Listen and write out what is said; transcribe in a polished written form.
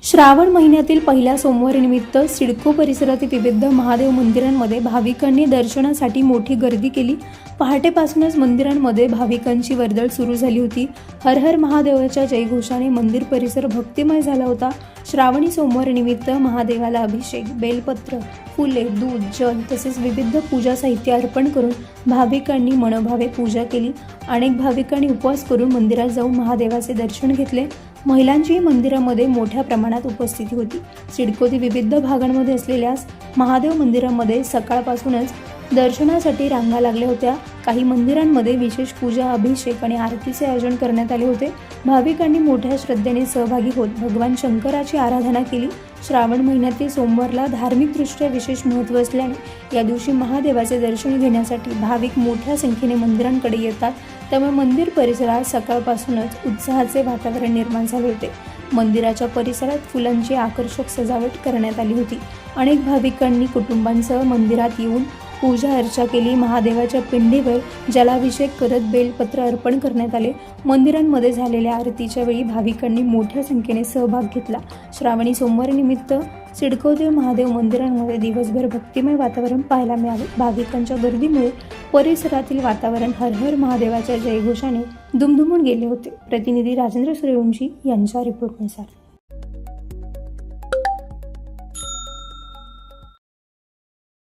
श्रावण महिन्यातील पहिल्या सोमवारीनिमित्त सिडको परिसरातील विविध महादेव मंदिरांमध्ये भाविकांनी दर्शनासाठी मोठी गर्दी केली। पहाटेपासूनच मंदिरांमध्ये भाविकांची वर्दळ सुरू झाली होती। हर हर महादेवाच्या जयघोषाने मंदिर परिसर भक्तिमय झाला होता। श्रावणी सोमवारीनिमित्त महादेवाला अभिषेक, बेलपत्र, फुले, दूध, जल तसेच विविध पूजा साहित्य अर्पण करून भाविकांनी मनोभावे पूजा केली। अनेक भाविकांनी उपवास करून मंदिरात जाऊन महादेवाचे दर्शन घेतले। महिलांची मंदिरामध्ये मोठ्या प्रमाणात उपस्थिती होती। सिडकोतील विविध भागांमध्ये असलेल्या महादेव मंदिरामध्ये सकाळपासूनच दर्शनासाठी रांगा लागल्या होत्या। काही मंदिरांमध्ये विशेष पूजा, अभिषेक आणि आरतीचे आयोजन करण्यात आले होते। भाविकांनी मोठ्या श्रद्धेने सहभागी होत भगवान शंकराची आराधना केली। श्रावण महिन्यातील सोमवारला धार्मिकदृष्ट्या विशेष महत्त्व असल्याने या दिवशी महादेवाचे दर्शन घेण्यासाठी भाविक मोठ्या संख्येने मंदिरांकडे येतात। त्यामुळे मंदिर परिसरात सकाळपासूनच उत्साहाचे वातावरण निर्माण झाले होते। मंदिराच्या परिसरात फुलांची आकर्षक सजावट करण्यात आली होती। अनेक भाविकांनी कुटुंबांसह मंदिरात येऊन पूजा अर्चा केली। महादेवाच्या पिंडीवर जलाभिषेक करत बेलपत्र अर्पण करण्यात आले। मंदिरांमध्ये झालेल्या आरतीच्या वेळी भाविकांनी मोठ्या संख्येने सहभाग घेतला। श्रावणी सोमवारीनिमित्त सिडकोतील महादेव मंदिरांमध्ये दिवसभर भक्तिमय वातावरण पाहायला मिळाले। भाविकांच्या गर्दीमुळे परिसरातील वातावरण हर हर महादेवाच्या जयघोषाने दुमदुमून गेले होते। प्रतिनिधी राजेंद्र सूर्यवंशी यांच्या रिपोर्टनुसार।